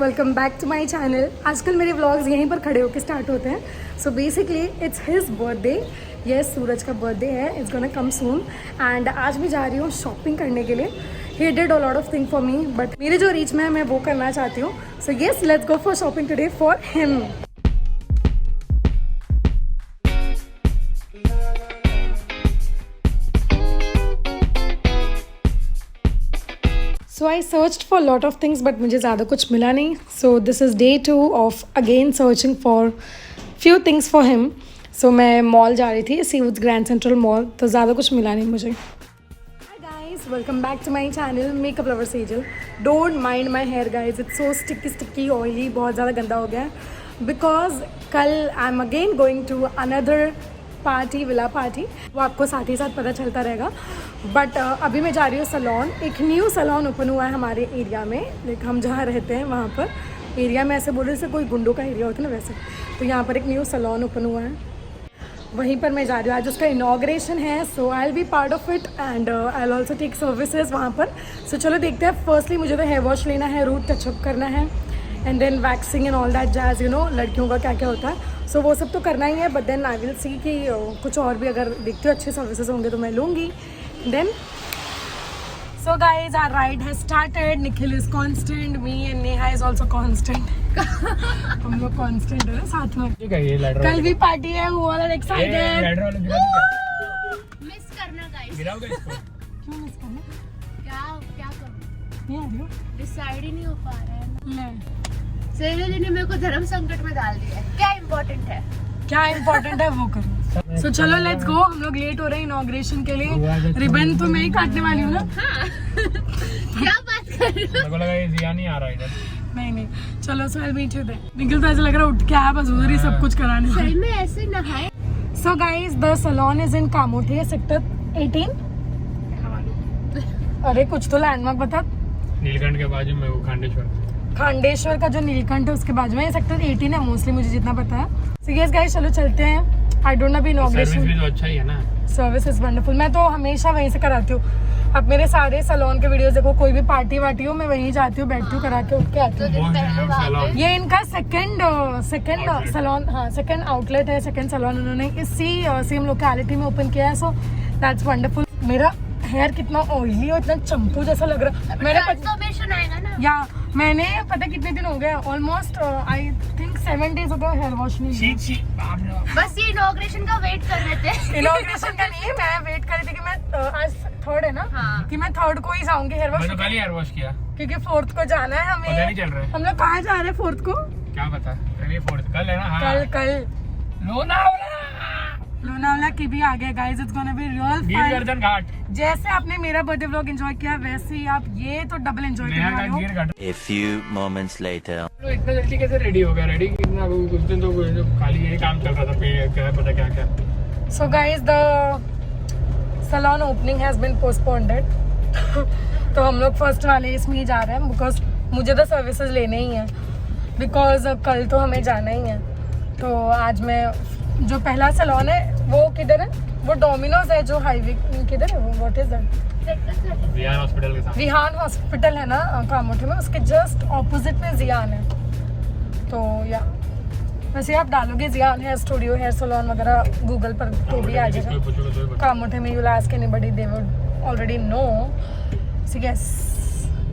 Welcome back to my channel. आजकल मेरे vlogs यहीं पर खड़े होकर स्टार्ट होते हैं। So basically it's his birthday. Yes, Suraj का बर्थडे है। It's gonna come soon. And आज मैं जा रही हूँ शॉपिंग करने के लिए। He did a lot of thing for me, but मेरे जो रीच में है मैं वो करना चाहती हूँ। So yes, let's go for shopping today for him. So I searched for lot of things but मुझे ज़्यादा कुछ मिला नहीं। So this is day 2 of again searching for few things for him. So मैं मॉल जा रही थी, Seawoods grand central mall, तो ज़्यादा कुछ मिला नहीं मुझे। Hi guys, welcome back to my channel makeup lover Sejal. Don't mind my hair guys, it's so sticky oily, बहुत ज़्यादा गंदा हो गया है। बिकॉज कल I am again going to another party, villa party, वो आपको साथ ही साथ पता चलता रहेगा। बट अभी मैं जा रही हूँ सैलून। एक न्यू सैलून ओपन हुआ है हमारे एरिया में, लाइक हम जहाँ रहते हैं वहाँ पर। एरिया में ऐसे बोल रहे जैसे कोई गुंडों का एरिया होता है ना, वैसे। तो यहाँ पर एक न्यू सैलून ओपन हुआ है, वहीं पर मैं जा रही हूँ। आज उसका इनॉग्रेशन है, so I will be part of it and I will also take services वहाँ पर। सो चलो देखते हैं। फर्स्टली मुझे तो हेयर वॉश लेना है, रूट टचअप करना है, and then waxing and all that jazz, you know, लड़कियों का क्या क्या होता है। सो वो सब तो करना ही है, but then I will see कि कुछ और भी अगर देखते हो अच्छे सर्विसेज होंगे तो मैं लूँगी। Then so guys, our ride has started. Nikhil is constant, me and Neha is also constant. हम लोग कांस्टेंट है साथ में। कल भी पार्टी है, वो वाला एक्साइटेड। मिस करना गाइस। गिराओगे इसको? क्यों मिस करना? क्या करूं? नहीं आ रही हो? डिसाइड ही नहीं हो पा रहा है। ले, सहेली ने मेरे को धर्म संकट में डाल दिया है। क्या इम्पोर्टेंट है? क्या इम्पोर्टेंट है वो करो। सो चलो लेट्स गो। हम लोग लेट हो रहे हैं इनॉग्रेशन के लिए। रिबन तो मैं ही काटने वाली हूँ ना। हाँ। क्या बात कर रहे हो? मेरे को लगा ये जिया नहीं आ रहा इधर। नहीं, चलो so I meet you there. Nikhil तो ऐसा लग रहा है उठ के आया बस उधर ही सब कुछ कराने। सही में ऐसे नहाए? So guys, the salon is in Kamothe sector 18। अरे कुछ तो लैंडमार्क बता। नीलकंठ के बाजू में वो खांडेश्वर का जो नीलकंठ है उसके बाजू में सेक्टर 18 है मोस्टली, मुझे जितना पता है। सो यस गाइस, चलो चलते हैं। आई डोंट नो अभी इनॉग्रेशन। सर्विस भी तो अच्छा ही है ना। Service is wonderful. मैं तो हमेशा वहीं से कराती हूँ। अब मेरे सारे सैलून के वीडियोस देखो, कोई भी पार्टी वार्टी हो मैं वहीं जाती हूँ, बैठती हूँ, करा के उठ के आती हूँ। दिन पहले वहाँ पे ये इनका सेकंड सैलून, हाँ सेकंड आउटलेट है, सेकंड सैलून उन्होंने इसी सेम लोकेलिटी में ओपन किया है। So that's wonderful. मेरा हेयर कितना ऑयली और इतना चंपू जैसा लग रहा है। ट्रांसफॉर्मेशन आएगा ना। या मैंने पता कितने दिन हो गए, ऑलमोस्ट आई थिंक 7 days हो गए हेयर वॉश नहीं किया। बस ये इनॉग्रेशन का वेट कर रहे थे। इनॉग्रेशन का नहीं, मैं वेट कर रही थी कि मैं आज 3rd है ना, हाँ। कि मैं 3rd को ही जाऊंगी हेयर वॉश, मैंने कल ही हेयर वॉश किया क्योंकि 4th को जाना है हमें। पता नहीं चल रहा है। हम लोग कहाँ जा रहे हैं 4th को? क्या पता। कल ये 4th कल है ना। हाँ कल लोनावला की भी आ गया guys. It's gonna be real गिरगर्दन फन। घाट। जैसे आपने मेरा बर्थडे व्लॉग एंजॉय किया वैसे ही आप ये तो डबल एंजॉय नेहा करने का वाले हो। गिर घाट। A few moments later. तो इतना जल्दी कैसे रेडी हो गया? रेडी कितना कुछ दिन तो खाली यही काम चल रहा था, क्या पता क्या क्या। So guys, the salon opening has been postponed. तो हम लोग फर्स्ट वाले इसमें ही जा रहे हैं, बिकॉज मुझे तो सर्विसेज लेने ही हैं, बिकॉज कल तो हमें जाना ही है। तो आज मैं जो पहला सैलून है वो किधर है? वो डोमिनोज है जो हाईवे किधर है वो? What is that? Jiyan hospital के साथ। विहान हॉस्पिटल है ना कामोठे में, उसके जस्ट ऑपोजिट में जियान है। तो या वैसे आप डालोगे Jiyan hair studio, hair salon वगैरह गूगल पर तो भी आ जाएगा। कामोठे में you ask anybody, they would already know. So yes,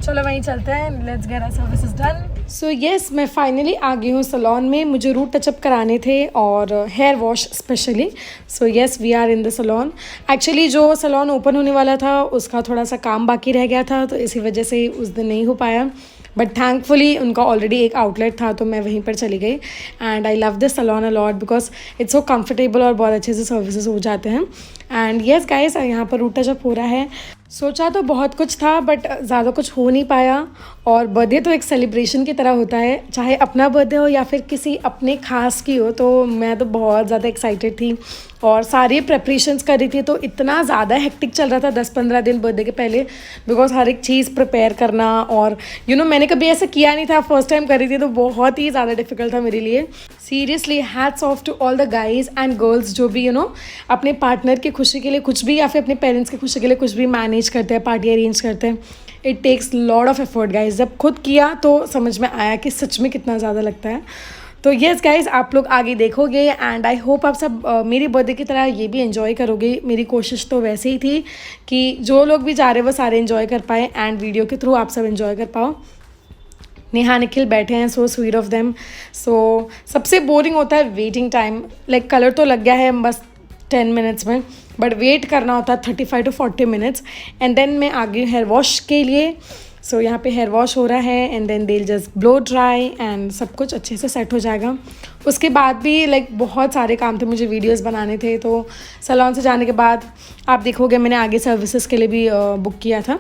चलो वहीं चलते हैं। Let's get our services done. So yes, मैं फाइनली आ गई हूँ सैलून में। मुझे रूट टचअप कराने थे और hair wash specially. So yes, we are in the salon. Actually जो सैलून ओपन होने वाला था उसका थोड़ा सा काम बाकी रह गया था, तो इसी वजह से उस दिन नहीं हो पाया। बट थैंकफुली उनका ऑलरेडी एक आउटलेट था, तो मैं वहीं पर चली गई। And I love this salon a lot because it's so comfortable और बहुत अच्छे से सर्विसेज हो जाते हैं। एंड येस गाइस, यहाँ पर रूट टचअप हो रहा है। सोचा तो बहुत कुछ था बट ज़्यादा कुछ हो नहीं पाया। और बर्थडे तो एक सेलिब्रेशन की तरह होता है, चाहे अपना बर्थडे हो या फिर किसी अपने खास की हो। तो मैं तो बहुत ज़्यादा एक्साइटेड थी और सारी प्रेपरेशंस कर रही थी। तो इतना ज़्यादा हेक्टिक चल रहा था 10-15 दिन बर्थडे के पहले, बिकॉज हर एक चीज़ प्रिपेयर करना। और मैंने कभी ऐसा किया नहीं था, फर्स्ट टाइम कर रही थी, तो बहुत ही ज़्यादा डिफिकल्ट था मेरे लिए। Seriously hats off to all the guys and girls जो भी अपने पार्टनर की खुशी के लिए कुछ भी या फिर अपने पेरेंट्स की खुशी के लिए कुछ भी मैनेज करते हैं, पार्टी अरेंज करते हैं। It takes lot of effort guys. जब खुद किया तो समझ में आया कि सच में कितना ज़्यादा लगता है। तो येस गाइज, आप लोग आगे देखोगे एंड आई होप आप सब मेरी बर्थडे की तरह ये भी एंजॉय करोगे। मेरी कोशिश तो वैसे ही थी कि जो लोग भी जा रहे हैं वो सारे एंजॉय कर पाए एंड वीडियो के थ्रू आप सब एंजॉय कर पाओ। नेहा निखिल बैठे हैं, सो स्वीट ऑफ देम। सो सबसे बोरिंग होता है वेटिंग टाइम। लाइक कलर तो लग गया है बस 10 मिनट्स में, बट वेट करना होता है 35 to 40 मिनट्स एंड देन मैं आ गई हेयर वॉश के लिए। सो यहाँ पे हेयर वॉश हो रहा है and then they just blow dry and सब कुछ अच्छे से सेट हो जाएगा। उसके बाद भी लाइक बहुत सारे काम थे, मुझे वीडियोस बनाने थे। तो सैलून से जाने के बाद आप देखोगे मैंने आगे सर्विसेज के लिए भी बुक किया था।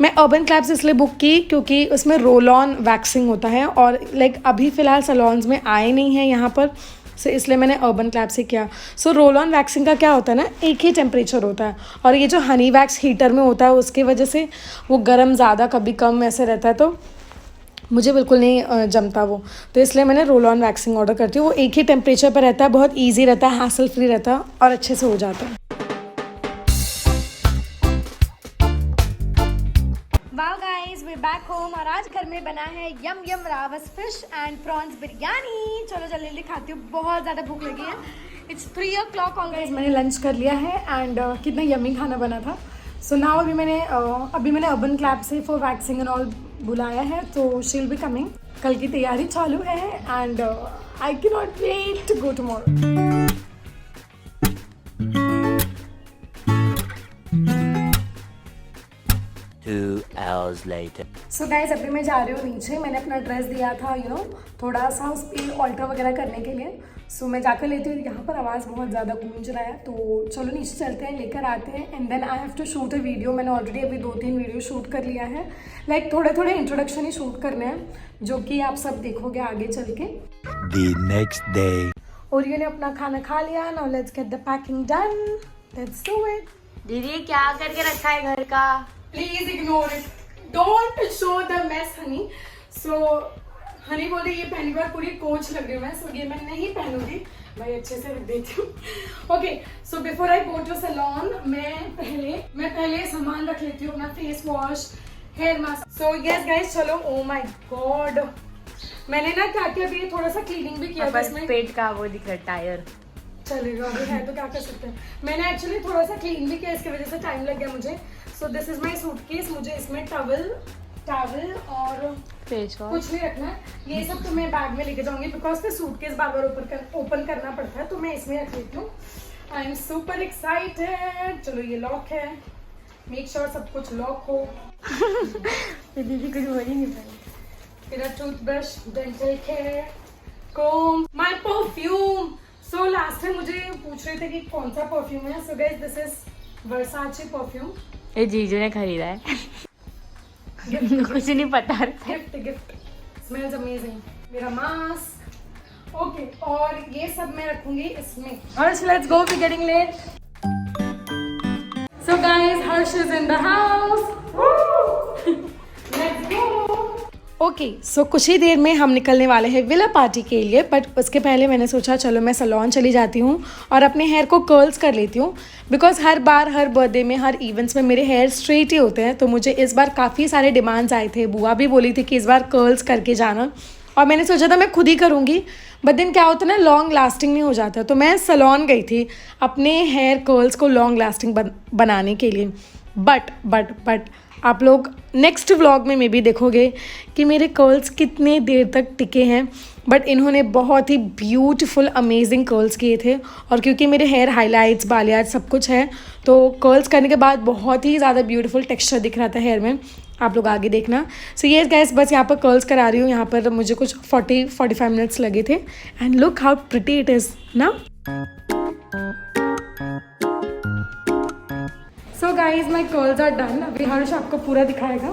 मैं अर्बन क्लैब्स इसलिए बुक की क्योंकि उसमें रोल ऑन वैक्सिंग होता है और लाइक अभी फ़िलहाल सैलून्स में आए नहीं है यहाँ पर, सो इसलिए मैंने अर्बन क्लैब से किया। सो रोल ऑन वैक्सिंग का क्या होता है ना, एक ही टेम्परेचर होता है और ये जो हनी वैक्स हीटर में होता है उसकी वजह से वो गर्म ज़्यादा कभी कम ऐसे रहता है, तो मुझे बिल्कुल नहीं जमता वो। तो इसलिए मैंने रोल ऑन वैक्सिंग ऑर्डर करती हूँ। वो एक ही टेम्परेचर पर रहता है, बहुत ईजी रहता है, हैसल फ्री रहता है और अच्छे से हो जाता है। Wow guys, we back home और आज घर में बना है yum yum rawas fish and prawns biryani. चलो जल्दी जल्दी खाती हूँ, बहुत ज़्यादा भूख लगी है। It's 3 o'clock already. मैंने लंच कर लिया है एंड कितना यम्मी खाना बना था। सो नाउ अभी मैंने अर्बन क्लैब से फॉर वैक्सिंग एंड ऑल बुलाया है, तो शी विल बी कमिंग। कल की तैयारी चालू है and I can not wait to go tomorrow. hours later. So guys, अभी मैं जा रही हूँ नीचे। मैंने अपना ड्रेस दिया था थोड़ा सा उस पर ऑल्टर वगैरह करने के लिए। सो मैं जाकर लेती हूँ। यहाँ पर आवाज़ बहुत ज़्यादा गूंज रहा है, तो चलो नीचे चलते हैं, लेकर आते हैं and then I have to shoot a video. मैंने ऑलरेडी अभी 2-3 वीडियो शूट कर लिया है। लाइक थोड़े थोड़े इंट्रोडक्शन ही शूट करने हैं जो कि आप सब देखोगे आगे चल के। The next day. और ये ने अपना खाना खा लिया। Now let's get the packing done, let's do it. दीदी क्या करके रखा है घर का? Please ignore it, don't show the mess honey. So honey बोल रही ये पहली बार पूरी कोच लग रही हूँ मैं, सो ये मैं नहीं पहनूंगी भाई, अच्छे से रख देती हूँ। Okay, so before I go to salon मैं पहले सामान रख लेती हूँ, अपना face wash, hair mask. So yes guys, चलो। ओ माय गॉड, मैंने ना क्या किया, अभी थोड़ा सा क्लीनिंग भी किया था इसमें। पेट का वो दिख रहा है, टायर चलेगा, अभी है तो क्या कर सकते हैं। मैंने एक्चुअली थोड़ा सा क्लीन भी किया, इसकी वजह से टाइम लग गया मुझे। So this is my suitcase. मुझे इसमें टॉवल और फेस वॉश कुछ नहीं रखना है। ये सब तो मैं बैग में लेके जाऊंगी बिकॉज फिर सूटकेस बार बार ओपन करना पड़ता है, तो मैं इसमें रख लेती हूँ। I am super excited. चलो ये लॉक है, मेक श्योर सब कुछ लॉक हो। दीदी कुछ बोल ही नहीं पाई। मेरा toothbrush, dental care, comb, my perfume. So last time मुझे पूछ रहे थे कि कौन सा परफ्यूम है। So guys, this is Versace perfume. ये जीजू ने खरीदा है। कुछ नहीं पता। Gift smells amazing. मेरा मास्क, ओके, और ये सब मैं रखूंगी इसमें। Harsh, let's go, we getting late. So guys, Harsh is in the house. Let's go. Okay, so कुछ ही देर में हम निकलने वाले हैं विला पार्टी के लिए, बट उसके पहले मैंने सोचा चलो मैं सैलून चली जाती हूँ और अपने हेयर को कर्ल्स कर लेती हूँ। Because her bar her birthday में, हर इवेंट्स में मेरे हेयर स्ट्रेट ही होते हैं, तो मुझे इस बार काफ़ी सारे डिमांड्स आए थे। बुआ भी बोली थी कि इस बार कर्ल्स करके जाना, और मैंने सोचा था मैं खुद ही करूँगी, बट दिन क्या होता है ना, लॉन्ग लास्टिंग नहीं हो जाता। तो मैं सैलून गई थी अपने हेयर कर्ल्स को लॉन्ग लास्टिंग बनाने के लिए। बट आप लोग नेक्स्ट व्लॉग में भी देखोगे कि मेरे कर्ल्स कितने देर तक टिके हैं। बट इन्होंने बहुत ही ब्यूटीफुल अमेजिंग कर्ल्स किए थे, और क्योंकि मेरे हेयर हाइलाइट्स, बालियाज सब कुछ है, तो कर्ल्स करने के बाद बहुत ही ज़्यादा ब्यूटीफुल टेक्सचर दिख रहा था हेयर में। आप लोग आगे देखना। सो ये गाइस, बस यहाँ पर कर्ल्स करा रही हूँ। यहाँ पर मुझे कुछ 40-45 मिनट्स लगे थे and look how pretty it is ना। So guys, my curls are done. अभी हर्ष आपको पूरा दिखाएगा।